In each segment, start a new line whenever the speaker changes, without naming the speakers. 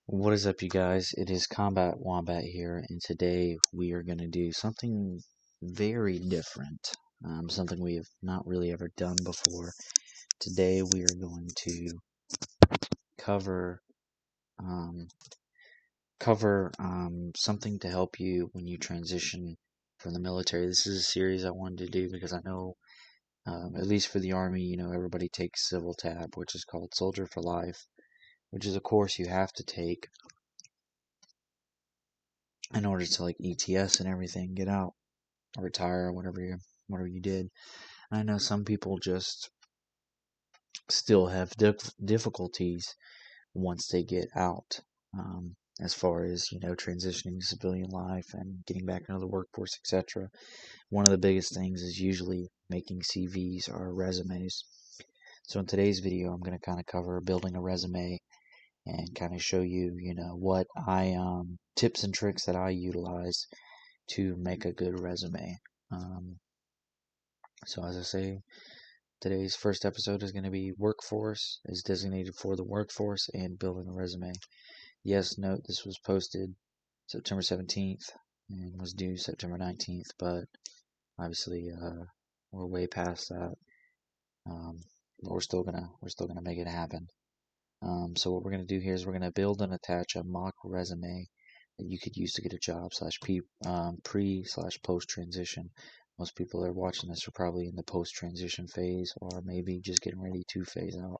What is up, you guys? It is Combat Wombat here, and today we are going to do something very different, something we have not really ever done before. Today we are going to cover um, something to help you when you transition from the military. This is a series I wanted to do because I know, at least for the Army, everybody takes Civil Tab, which is called Soldier for Life, which is a course you have to take in order to like ETS and everything, get out, retire, whatever you did. I know some people just still have difficulties once they get out, as far as transitioning to civilian life and getting back into the workforce, etc. One of the biggest things is usually making CVs or resumes. So in today's video, I'm going to kind of cover building a resume and kind of show you, what I tips and tricks that I utilize to make a good resume. Um, so as I say, today's first episode is going to be workforce, is designated for the workforce, and building a resume. Yes, note this was posted September 17th and was due September 19th, but obviously we're way past that. Um, but we're still gonna make it happen. So what we're gonna do here is we're gonna build and attach a mock resume that you could use to get a job slash pre slash post transition. Most people that are watching this are probably in the post transition phase or maybe just getting ready to phase out.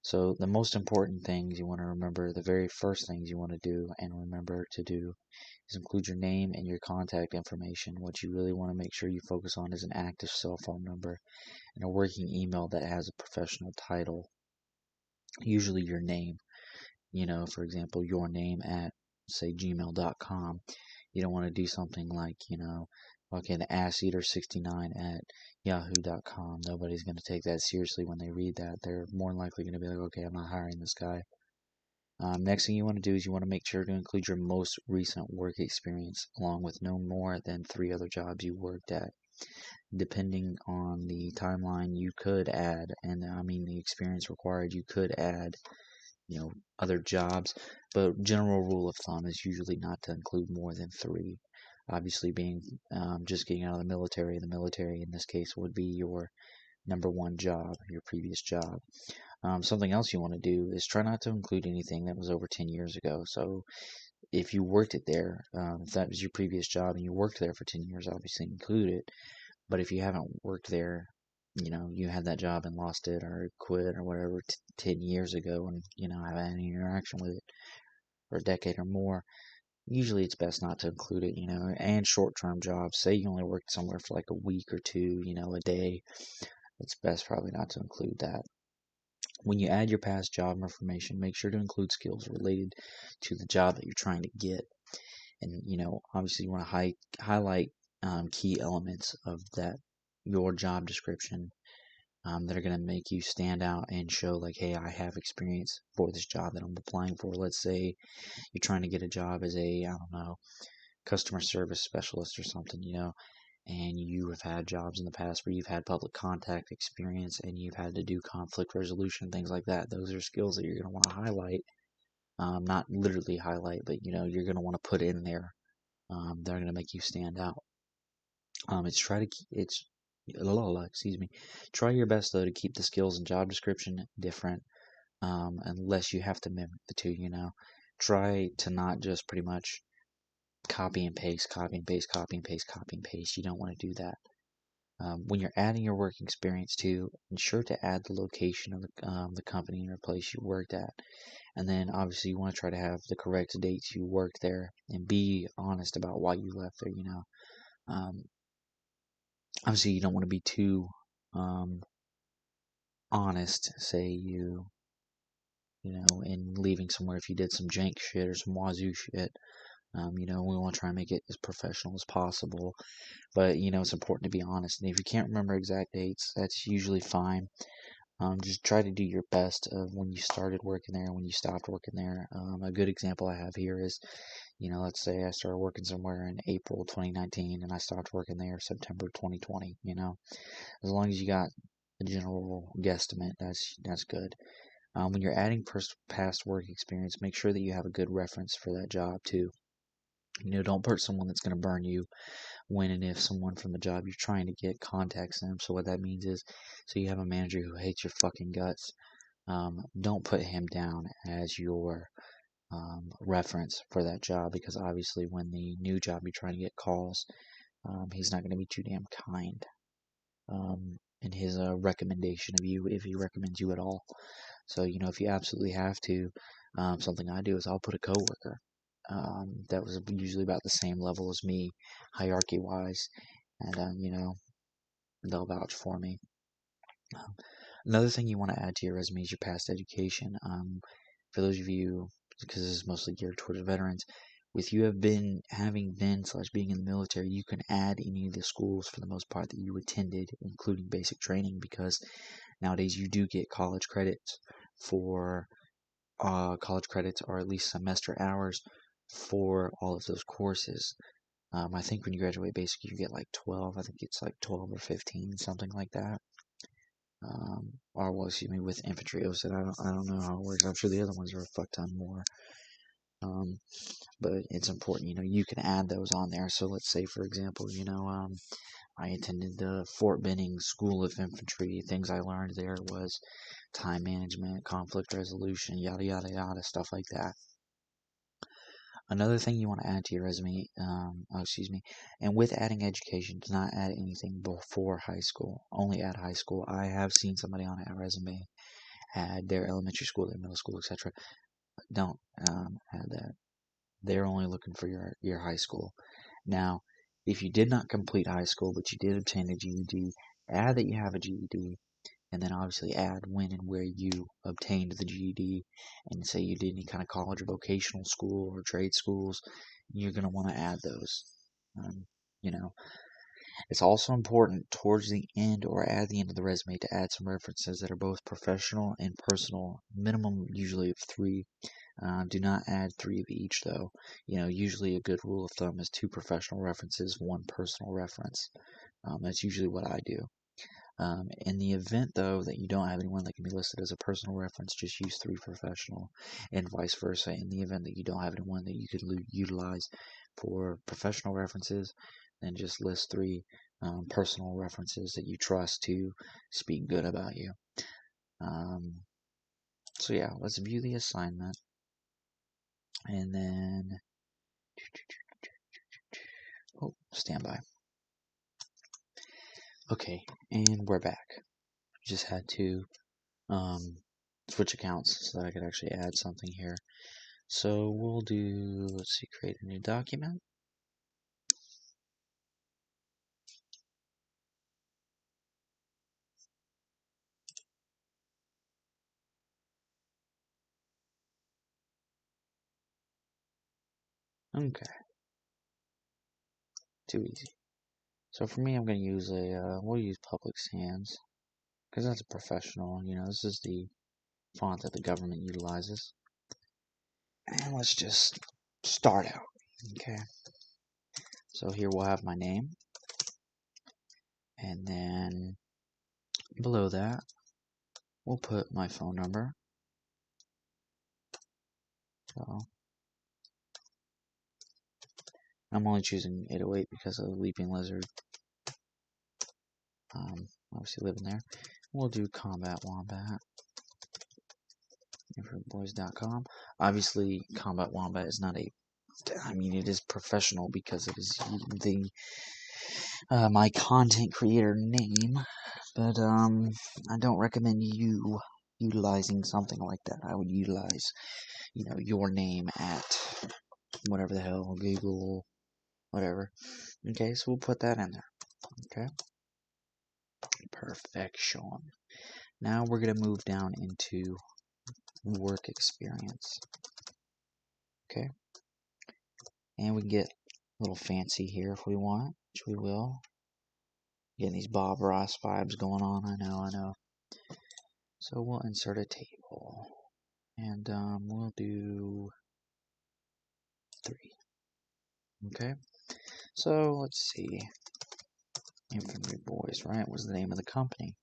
So the most important things you want to remember, the very first things you want to do and remember to do is include your name and your contact information. What you really want to make sure you focus on is an active cell phone number and a working email that has a professional title, usually your name. For example, your name at, say, gmail.com. You don't want to do something like, fucking asseater69 at yahoo.com. Nobody's going to take that seriously when they read that. They're more likely going to be like, okay, I'm not hiring this guy. Next thing you want to do is you want to make sure to include your most recent work experience along with no more than 3 other jobs you worked at. Depending on the timeline, you could add, and I mean the experience required, you could add other jobs, but general rule of thumb is usually not to include more than 3. Obviously, being just getting out of the military in this case would be your number one job, your previous job. Something else you want to do is try not to include anything that was over 10 years ago. So if you worked it there, if that was your previous job and you worked there for 10 years, obviously include it. But if you haven't worked there, you had that job and lost it or quit or whatever 10 years ago and, haven't had any interaction with it for a decade or more, usually it's best not to include it, and short-term jobs. Say you only worked somewhere for like a week or two, a day, it's best probably not to include that. When you add your past job information, make sure to include skills related to the job that you're trying to get. And, obviously you want to highlight key elements of that, your job description, that are going to make you stand out and show like, hey, I have experience for this job that I'm applying for. Let's say you're trying to get a job as a, I don't know, customer service specialist or something, and you have had jobs in the past where you've had public contact experience and you've had to do conflict resolution, things like that. Those are skills that you're going to want to highlight. Not literally highlight, but you're going to want to put in there. They're going to make you stand out. Excuse me. Try your best though to keep the skills and job description different, unless you have to mimic the two. Try to not just pretty much copy and paste, copy and paste, copy and paste, copy and paste. You don't want to do that. When you're adding your work experience too, ensure to add the location of the company or place you worked at. And then obviously you want to try to have the correct dates you worked there and be honest about why you left there, Um, obviously you don't want to be too honest, say in leaving somewhere if you did some jank shit or some wazoo shit. We want to try and make it as professional as possible, but it's important to be honest. And if you can't remember exact dates, that's usually fine. Just try to do your best of when you started working there and when you stopped working there. A good example I have here is, let's say I started working somewhere in April 2019 and I stopped working there September 2020. As long as you got a general guesstimate, that's good. When you're adding past work experience, make sure that you have a good reference for that job too. Don't put someone that's going to burn you when and if someone from the job you're trying to get contacts them. So what that means is, so you have a manager who hates your fucking guts. Don't put him down as your reference for that job, because obviously when the new job you're trying to get calls, he's not going to be too damn kind in his recommendation of you, if he recommends you at all. So, if you absolutely have to, something I do is I'll put a coworker that was usually about the same level as me, hierarchy wise, and they'll vouch for me. Another thing you want to add to your resume is your past education. For those of you, because this is mostly geared towards veterans, with you having been / being in the military, you can add any of the schools for the most part that you attended, including basic training, because nowadays you do get college credits for college credits, or at least semester hours for all of those courses. I think when you graduate basic, you get like 12. I think it's like 12 or 15, something like that. Or well, excuse me, with infantry. I don't know how it works. I'm sure the other ones are a fuck ton more. But it's important, you can add those on there. So let's say, for example, I attended the Fort Benning School of Infantry. Things I learned there was time management, conflict resolution, yada, yada, yada, stuff like that. Another thing you want to add to your resume, and with adding education, do not add anything before high school. Only add high school. I have seen somebody on a resume add their elementary school, their middle school, etc. Don't add that. They're only looking for your high school. Now, if you did not complete high school, but you did obtain a GED, add that you have a GED, and then obviously add when and where you obtained the GED, and say you did any kind of college or vocational school or trade schools. You're going to want to add those. Um, you know, it's also important towards the end or at the end of the resume to add some references that are both professional and personal, minimum usually of 3. Do not add 3 of each, though. Usually a good rule of thumb is 2 professional references, 1 personal reference. That's usually what I do. In the event, though, that you don't have anyone that can be listed as a personal reference, just use 3 professional, and vice versa. In the event that you don't have anyone that you could utilize for professional references, then just list 3 personal references that you trust to speak good about you. So yeah, let's view the assignment. And then, stand by. Okay, and we're back. Just had to switch accounts so that I could actually add something here. So we'll do, let's see, create a new document. Okay. Too easy. So for me, I'm going to use we'll use Public Sans, because that's a professional. This is the font that the government utilizes. And let's just start out. Okay. So here we'll have my name. And then below that, we'll put my phone number. So I'm only choosing 808 because of the Leaping Lizard. Obviously living there. We'll do Combat Wombat. Infoboys.com. Obviously, Combat Wombat is not it is professional because it is my content creator name, but I don't recommend you utilizing something like that. I would utilize, your name at whatever the hell, Google, whatever. Okay, so we'll put that in there. Okay. Perfection. Now we're going to move down into work experience. Okay. And we can get a little fancy here if we want, which we will. Getting these Bob Ross vibes going on, I know. So we'll insert a table. And we'll do 3. Okay. So let's see. Infantry Boys, right? Was the name of the company.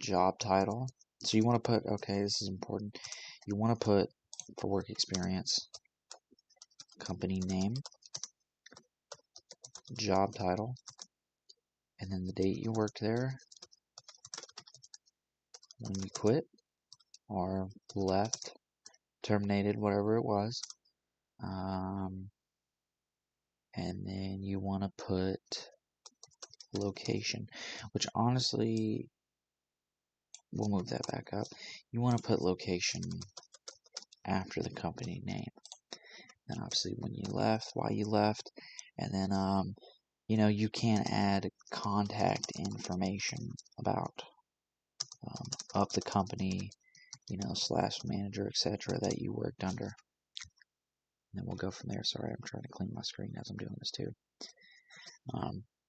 Job title. So you want to put, okay, this is important. You want to put, for work experience, company name, job title, and then the date you worked there, when you quit, or left, terminated, whatever it was. And then you want to put location, which honestly, we'll move that back up. You want to put location after the company name. Then obviously when you left, why you left, and then you can add contact information about of the company, / manager, etc. that you worked under. And then we'll go from there. Sorry, I'm trying to clean my screen as I'm doing this too.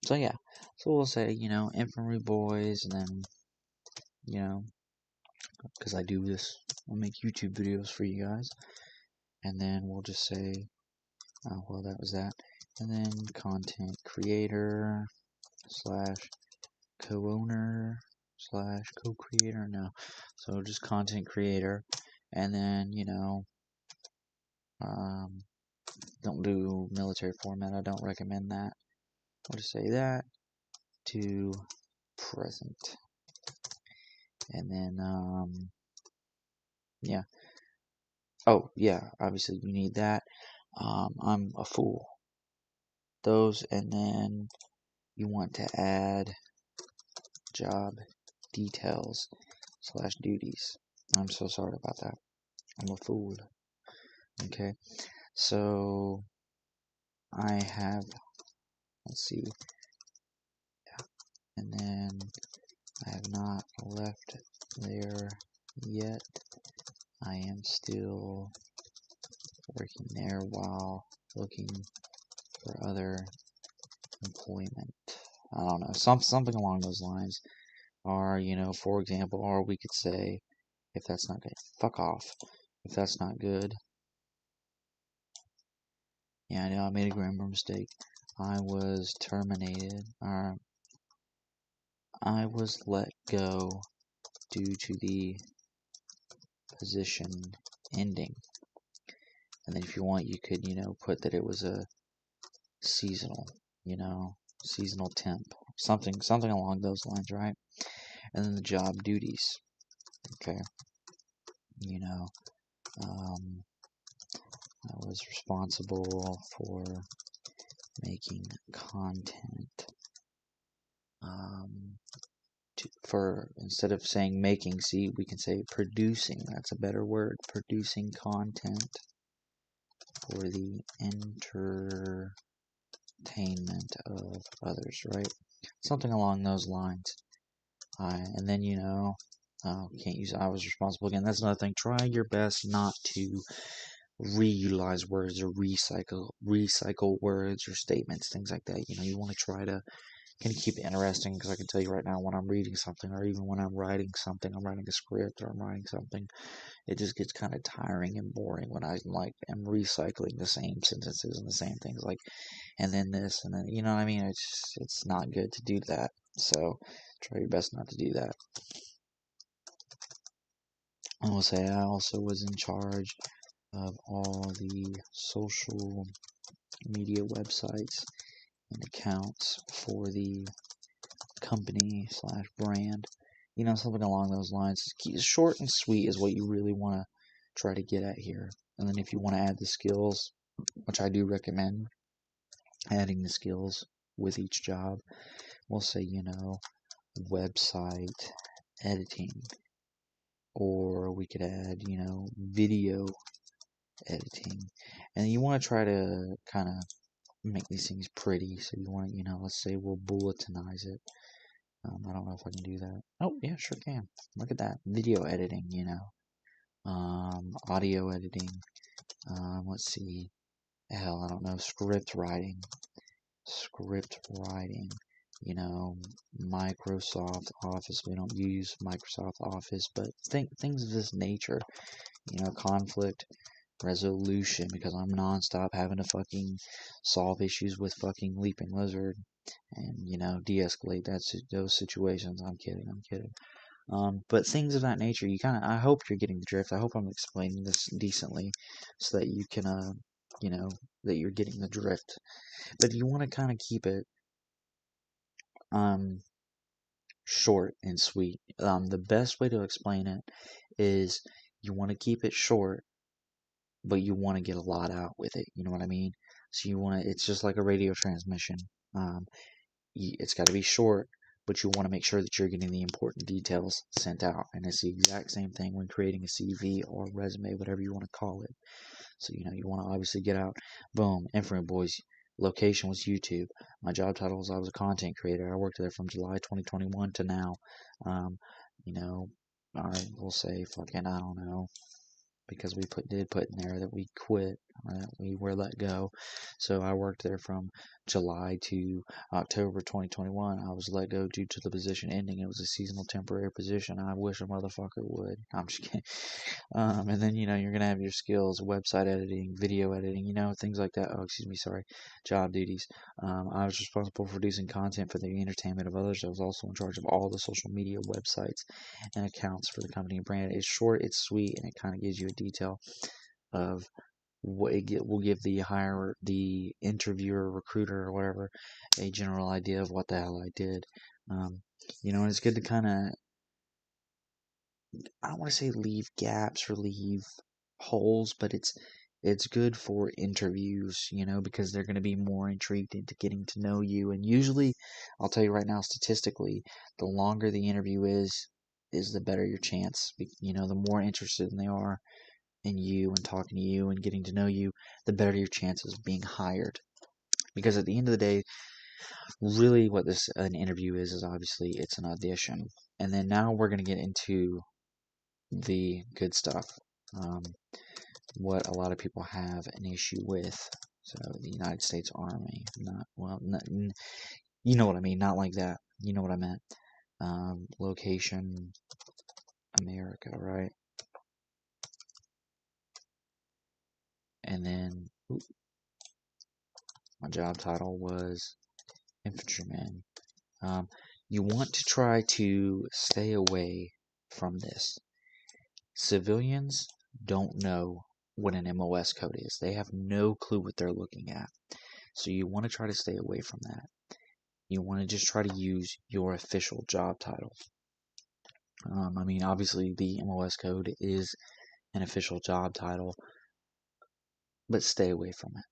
So yeah, so we'll say, Infantry Boys, and then, because I do this, I'll make YouTube videos for you guys. And then we'll just say, well, that was that. And then content creator / co-owner / co-creator. No, so just content creator. And then, don't do military format. I don't recommend that. I'll just say that to present. And then, yeah. Oh, yeah, obviously you need that. I'm a fool. Those, and then you want to add job details / duties. I'm so sorry about that. I'm a fool. Okay, so I have, let's see, and then I have not left there yet. I am still working there while looking for other employment. I don't know, something along those lines. Or, for example, or we could say, if that's not good, fuck off. If that's not good, yeah, I know I made a grammar mistake. I was terminated, or I was let go due to the position ending. And then if you want, you could, put that it was a seasonal, seasonal temp. Something along those lines, right? And then the job duties. Okay. I was responsible for making content. For instead of saying making, see, we can say producing. That's a better word. Producing content for the entertainment of others, right? Something along those lines. And then, can't use I was responsible again. That's another thing. Try your best not to reutilize words or recycle words or statements, things like that. You want to try to kind of keep it interesting, because I can tell you right now, when I'm reading something, or even when I'm writing something, I'm writing a script or I'm writing something, it just gets kind of tiring and boring when I am recycling the same sentences and the same things, like, and then this, and then, you know what I mean? It's not good to do that. So try your best not to do that. I will say I also was in charge of all the social media websites and accounts for the company / brand. Something along those lines. Short and sweet is what you really want to try to get at here. And then if you want to add the skills, which I do recommend adding the skills with each job, we'll say, website editing, or we could add, video editing. And you want to try to kind of make these things pretty. So you want to, let's say we'll bulletinize it. I don't know if I can do that. Oh, yeah, sure can. Look at that. Video editing, audio editing. Let's see. Hell, I don't know. Script writing. Microsoft Office. We don't use Microsoft Office, but things of this nature. Conflict resolution, because I'm nonstop having to fucking solve issues with fucking Leaping Lizard and, de-escalate those situations. I'm kidding. But things of that nature, I hope you're getting the drift. I hope I'm explaining this decently so that you can, you know, that you're getting the drift. But you want to kind of keep it, um, short and sweet. The best way to explain it is you want to keep it short, but you want to get a lot out with it. You know what I mean? So it's just like a radio transmission. Um, it's got to be short, but you want to make sure that you're getting the important details sent out. And it's the exact same thing when creating a CV or resume, whatever you want to call it. So, you want to obviously get out, boom, Infinite Boys. Location was YouTube. My job title was I was a content creator. I worked there from July 2021 to now. Um, you know, all right, we'll say fucking, I don't know, because we did put in there that we quit, that we were let go. So I worked there from July to October 2021. I was let go due to the position ending. It was a seasonal temporary position. I wish a motherfucker would. I'm just kidding. And then you're gonna have your skills, website editing, video editing, things like that. Oh, excuse me, sorry. Job duties. I was responsible for producing content for the entertainment of others. I was also in charge of all the social media websites and accounts for the company and brand. It's short, it's sweet, and it kind of gives you a detail of what will give the interviewer, recruiter, or whatever, a general idea of what the hell I did. And it's good to kind of, I don't want to say leave gaps or leave holes, but it's good for interviews, because they're going to be more intrigued into getting to know you. And usually, I'll tell you right now, statistically, the longer the interview is the better your chance. The more interested they are in you and talking to you and getting to know you, the better your chances of being hired. Because at the end of the day, really what an interview is obviously it's an audition. And then now we're going to get into the good stuff. Um, what a lot of people have an issue with. So the United States Army, you know what I mean, not like that. You know what I meant. Location, America, right? And then my job title was infantryman. You want to try to stay away from this. Civilians don't know what an MOS code is. They have no clue what they're looking at. So you want to try to stay away from that. You want to just try to use your official job title. Obviously the MOS code is an official job title, but stay away from it.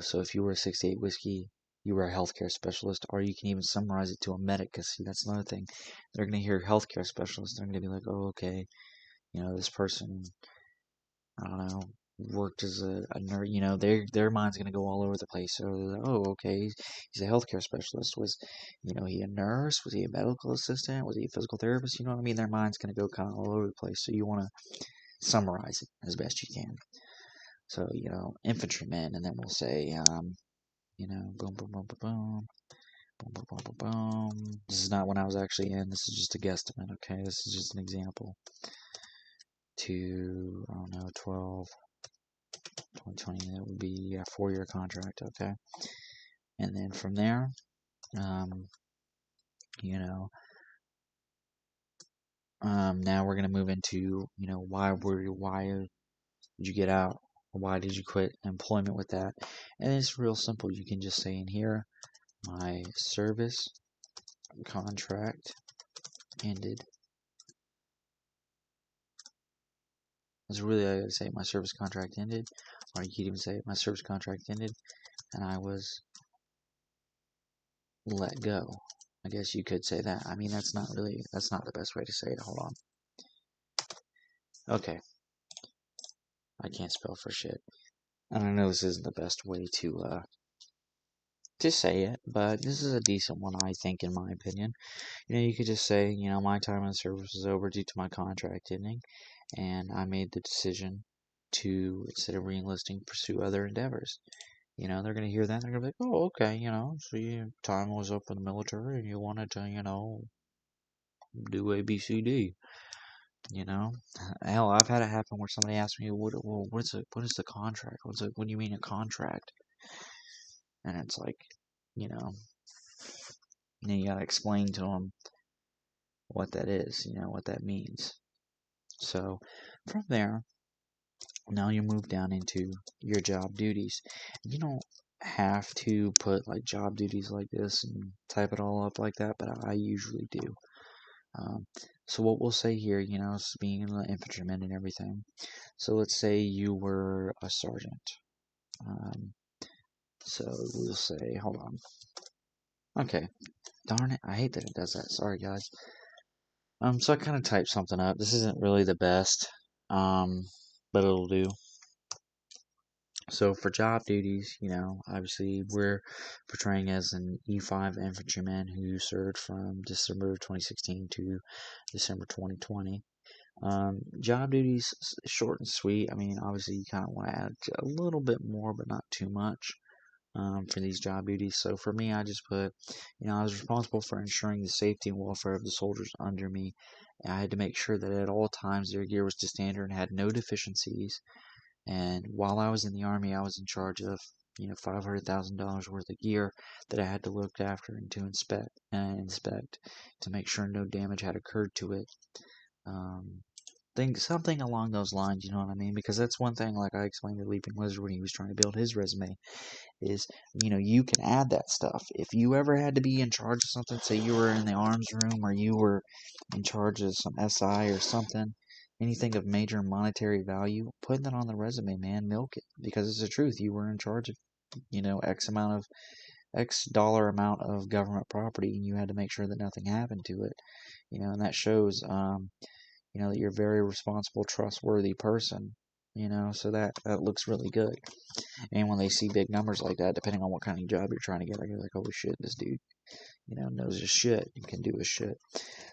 So if you were a 68 whiskey, you were a healthcare specialist, or you can even summarize it to a medic, because see, that's another thing. They're going to hear healthcare specialist, they're going to be like, oh, okay, this person, I don't know, worked as a nurse, their mind's going to go all over the place. So, oh, okay, he's a healthcare specialist. Was, he a nurse? Was he a medical assistant? Was he a physical therapist? You know what I mean? Their mind's going to go kind of all over the place. So you want to summarize it as best you can. So, infantryman, and then we'll say, boom, boom, boom, boom, boom. Boom, boom, boom, boom, boom. This is not when I was actually in. This is just a guesstimate, okay? This is just an example. To, I don't know, 12, 2020, that would be a 4-year contract, okay? And then from there, you know, now we're going to move into, why did you get out? Why did you quit employment with that? And it's real simple. You can just say in here, my service contract ended. That's really I gotta say. My service contract ended, or you could even say my service contract ended, and I was let go. I guess you could say that. That's not the best way to say it. Hold on. Okay, I can't spell for shit, and I know this isn't the best way to say it, but this is a decent one, I think, in my opinion. You could just say, my time in service is over due to my contract ending, and I made the decision to, instead of re-enlisting, pursue other endeavors. They're going to hear that, they're going to be like, oh, okay, so your time was up in the military, and you wanted to, do A, B, C, D. Hell, I've had it happen where somebody asked me, what is the contract? What do you mean a contract? And it's like, and then you gotta explain to them what that is, what that means. So from there, now you move down into your job duties. You don't have to put like job duties like this and type it all up like that, but I usually do. Um, so what we'll say here, is being an infantryman and everything. So let's say you were a sergeant. Um, so we'll say, hold on. Okay, darn it, I hate that it does that. Sorry, guys. So I kind of typed something up. This isn't really the best, but it'll do. So for job duties, obviously we're portraying as an E5 infantryman who served from December 2016 to December 2020. Job duties, short and sweet. I mean, obviously you kind of want to add a little bit more, but not too much. For these job duties. So for me, I just put, I was responsible for ensuring the safety and welfare of the soldiers under me. I had to make sure that at all times their gear was to standard and had no deficiencies. And while I was in the Army, I was in charge of, $500,000 worth of gear that I had to look after and to inspect to make sure no damage had occurred to it. Something along those lines, you know what I mean? Because that's one thing, like I explained to Leaping Lizard when he was trying to build his resume, is, you can add that stuff. If you ever had to be in charge of something, say you were in the arms room or you were in charge of some SI or something, anything of major monetary value, put that on the resume, man. Milk it. Because it's the truth. You were in charge of, X dollar amount of government property and you had to make sure that nothing happened to it. And that shows, that you're a very responsible, trustworthy person. So that looks really good. And when they see big numbers like that, depending on what kind of job you're trying to get, they're like, holy shit, this dude, knows his shit and can do his shit.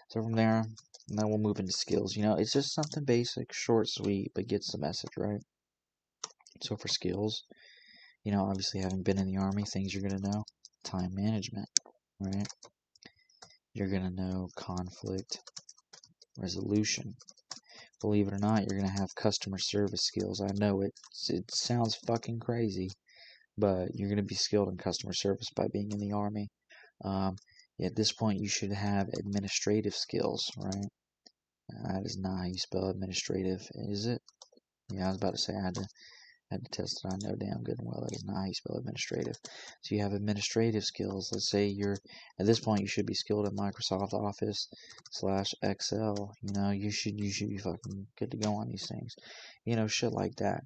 So from there, now we'll move into skills. It's just something basic, short, sweet, but gets the message, right? So for skills, obviously having been in the Army, things you're going to know. Time management, right? You're going to know conflict resolution. Believe it or not, you're going to have customer service skills. I know it sounds fucking crazy, but you're going to be skilled in customer service by being in the Army. At this point, you should have administrative skills, right? That is not how you spell administrative, is it? Yeah, I was about to say I had to test it. I know damn good and well that is not how you spell administrative. So you have administrative skills. Let's say at this point you should be skilled at Microsoft Office / Excel. You should be fucking good to go on these things. Shit like that.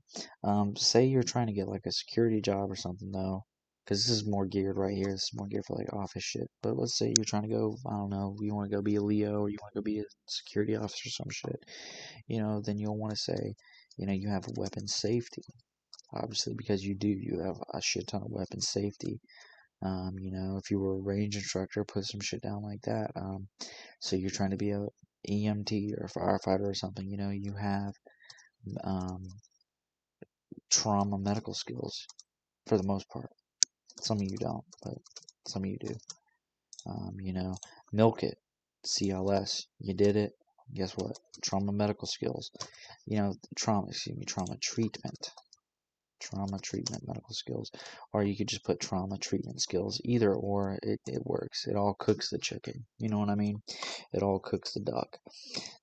Say you're trying to get like a security job or something though. Because this is more geared right here. This is more geared for like office shit. But let's say you're trying to go, I don't know, you want to go be a Leo or you want to go be a security officer or some shit. Then you'll want to say, you have weapon safety. Obviously, because you have a shit ton of weapon safety. If you were a range instructor, put some shit down like that. So you're trying to be a EMT or a firefighter or something, you have trauma medical skills for the most part. Some of you don't, but some of you do. Milk it, CLS, you did it. Guess what? Trauma medical skills. Trauma treatment medical skills, or you could just put trauma treatment skills. Either or, it works. It all cooks the chicken. You know what I mean? It all cooks the duck.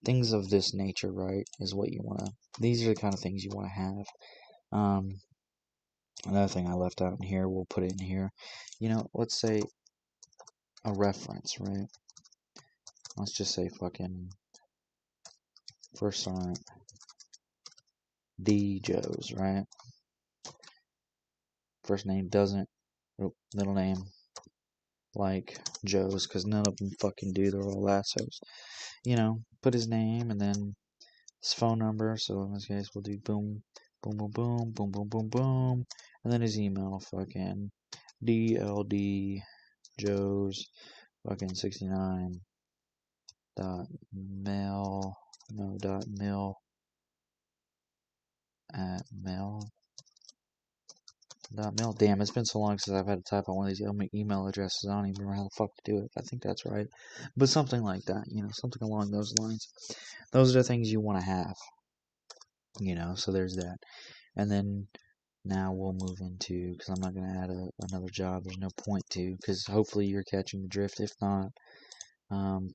Things of this nature, right, is what you want to. These are the kind of things you want to have. Another thing I left out in here, we'll put it in here. Let's say a reference, right? Let's just say fucking First Sergeant D. Joes, right? First name doesn't, middle name like Joe's, because none of them fucking do. They're all assholes. Put his name and then his phone number. So in this case, we'll do boom, boom, boom, boom, boom, boom, boom, boom, and then his email, fucking DLD Joe's fucking 69 dot mail, no dot mil at mail. Mail. Damn, it's been so long since I've had to type on one of these email addresses. I don't even remember how the fuck to do it. I think that's right. But something like that, something along those lines. Those are the things you want to have. So there's that. And then now we'll move into, because I'm not going to add another job. There's no point to, because hopefully you're catching the drift. If not,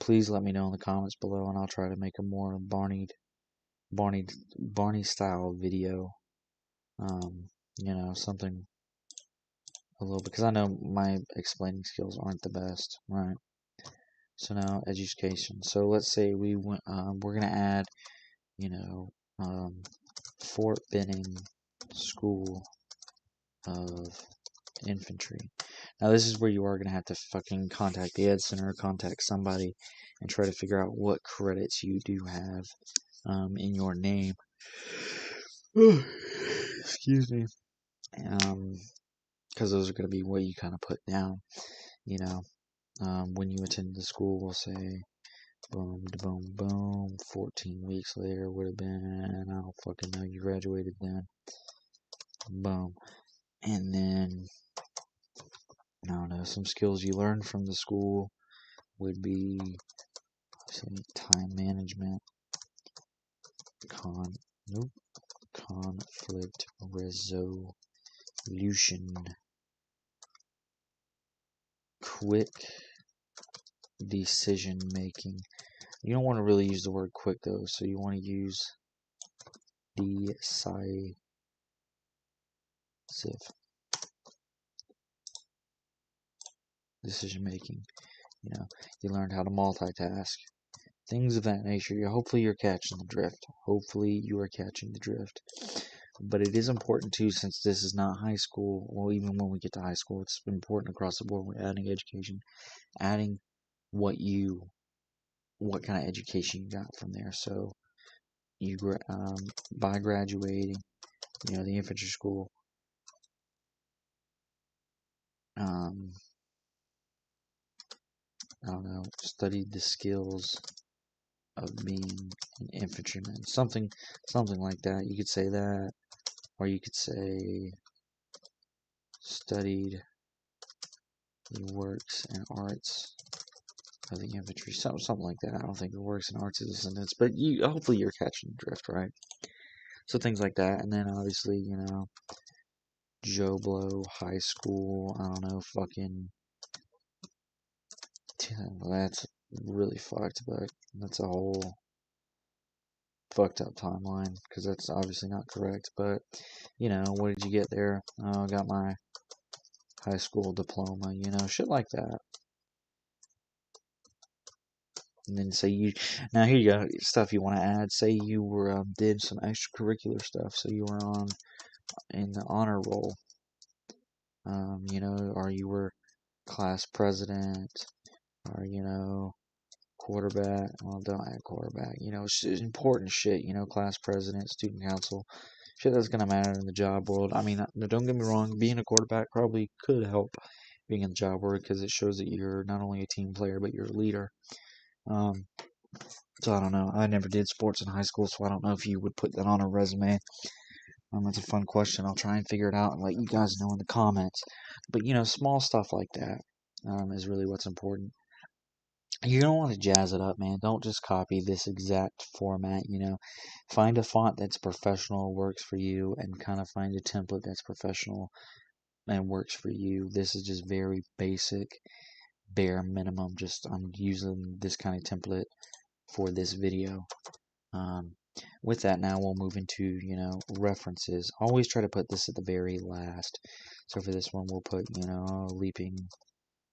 Please let me know in the comments below, and I'll try to make a more Barney style video. Something a little, because I know my explaining skills aren't the best, right? So now education. So let's say we're gonna add, you know, Fort Benning School of Infantry. Now this is where you are gonna have to fucking contact the Ed Center, contact somebody, and try to figure out what credits you do have in your name. Excuse me. Because those are gonna be what you kind of put down. When you attend the school, we'll say boom, boom, boom. 14 weeks later would have been, I don't fucking know, you graduated then. Boom. And then, I don't know, some skills you learned from the school would be, say, time management, conflict resolution, quick decision making. You don't want to really use the word quick though, so you want to use decisive. Decision making. You learned how to multitask. Things of that nature. Hopefully you're catching the drift. Hopefully you are catching the drift. But it is important too, since this is not high school. Well, even when we get to high school, it's important across the board. We're adding education, adding what kind of education you got from there. So you by graduating, the infantry school, I don't know, studied the skills of being an infantryman, something like that. You could say that, or you could say studied the works and arts of the infantry, something like that. I don't think the works and arts is a sentence, but hopefully you're catching the drift, right? So things like that, and then obviously, Joe Blow High School. I don't know, fucking. That's really fucked, but that's a whole fucked up timeline, because that's obviously not correct. But what did you get there? I got my high school diploma, shit like that. And then now here you go, stuff you want to add. Say you were did some extracurricular stuff, so you were in the honor roll, or you were class president, or quarterback. Well, don't add quarterback. Important shit. Class president, student council, shit that's gonna matter in the job world. I mean, don't get me wrong. Being a quarterback probably could help being in the job world, because it shows that you're not only a team player but you're a leader. So I don't know. I never did sports in high school, so I don't know if you would put that on a resume. That's a fun question. I'll try and figure it out and let you guys know in the comments. But small stuff like that is really what's important. You don't want to jazz it up, man. Don't just copy this exact format. Find a font that's professional, works for you, and kind of find a template that's professional and works for you. This is just very basic, bare minimum. Just I'm using this kind of template for this video. With that, now we'll move into, references. Always try to put this at the very last. So for this one, we'll put, Leaping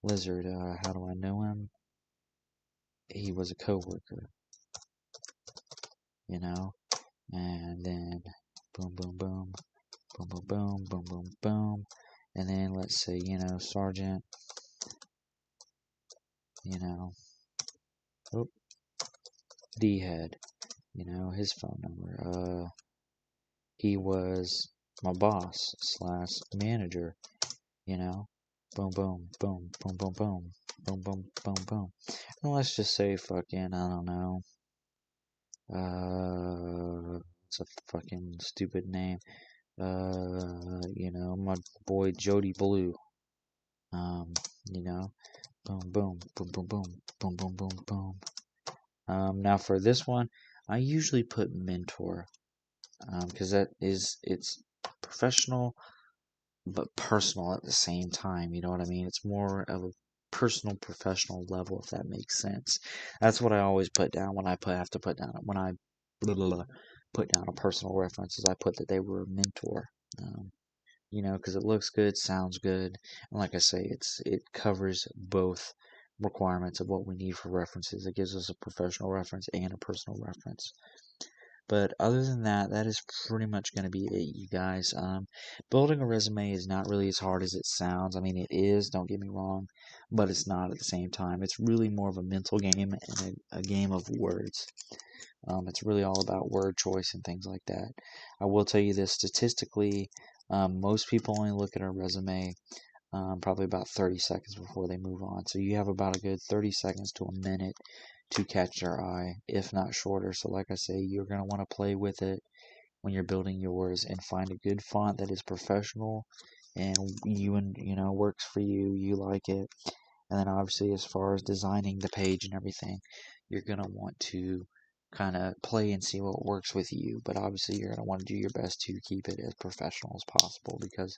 Lizard. How do I know him? He was a coworker, and then boom, boom, boom, boom, boom, boom, boom, boom, boom. And then let's say, Sergeant, oh, D-Head, his phone number. He was my boss / manager, boom, boom, boom, boom, boom, boom, boom, boom, boom, boom. And let's just say fucking, I don't know, it's a fucking stupid name. My boy Jody Blue. Boom, boom, boom, boom, boom, boom, boom, boom, boom. Now for this one, I usually put mentor, because it's professional but personal at the same time. You know what I mean? It's more of a personal professional level, if that makes sense. That's what I always put down when I have to put down when I blah, blah, blah, put down a personal reference. Is I put that they were a mentor. Um, because it looks good, sounds good, and like I say, it covers both requirements of what we need for references. It gives us a professional reference and a personal reference. But other than that, that is pretty much going to be it, you guys. Building a resume is not really as hard as it sounds. I mean, it is, don't get me wrong, but it's not at the same time. It's really more of a mental game and a game of words. It's really all about word choice and things like that. I will tell you this statistically, most people only look at a resume probably about 30 seconds before they move on. So you have about a good 30 seconds to a minute to catch their eye, if not shorter. So, like I say, you're going to want to play with it when you're building yours and find a good font that is professional and works for you. You like it. And then obviously, as far as designing the page and everything, you're going to want to kind of play and see what works with you. But obviously, you're going to want to do your best to keep it as professional as possible because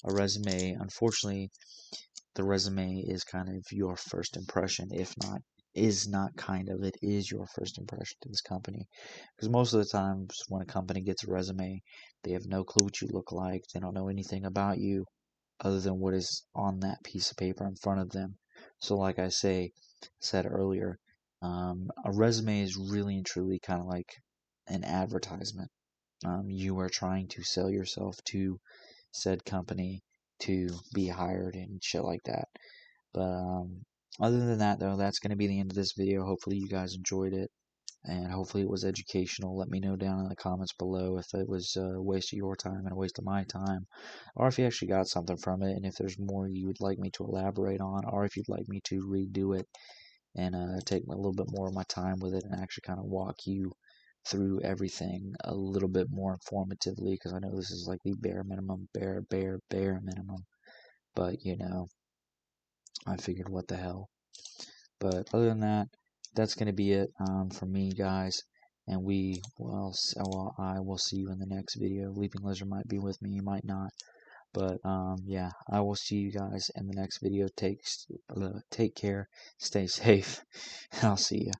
a resume, unfortunately, the resume is kind of your first impression, if not, is not kind of, it is your first impression to this company. Because most of the times when a company gets a resume, they have no clue what you look like, they don't know anything about you other than what is on that piece of paper in front of them. So, like I said earlier, a resume is really and truly kind of like an advertisement. You are trying to sell yourself to said company to be hired and shit like that. But other than that, though, that's going to be the end of this video. Hopefully, you guys enjoyed it, and hopefully, it was educational. Let me know down in the comments below if it was a waste of your time and a waste of my time, or if you actually got something from it, and if there's more you would like me to elaborate on, or if you'd like me to redo it and take a little bit more of my time with it and actually kind of walk you through everything a little bit more informatively, because I know this is like the bare minimum, bare minimum. But I figured, what the hell. But other than that, that's going to be it for me, guys. And I will see you in the next video. Leaping Lizard might be with me, he might not. But yeah, I will see you guys in the next video. Take care, stay safe, and I'll see you.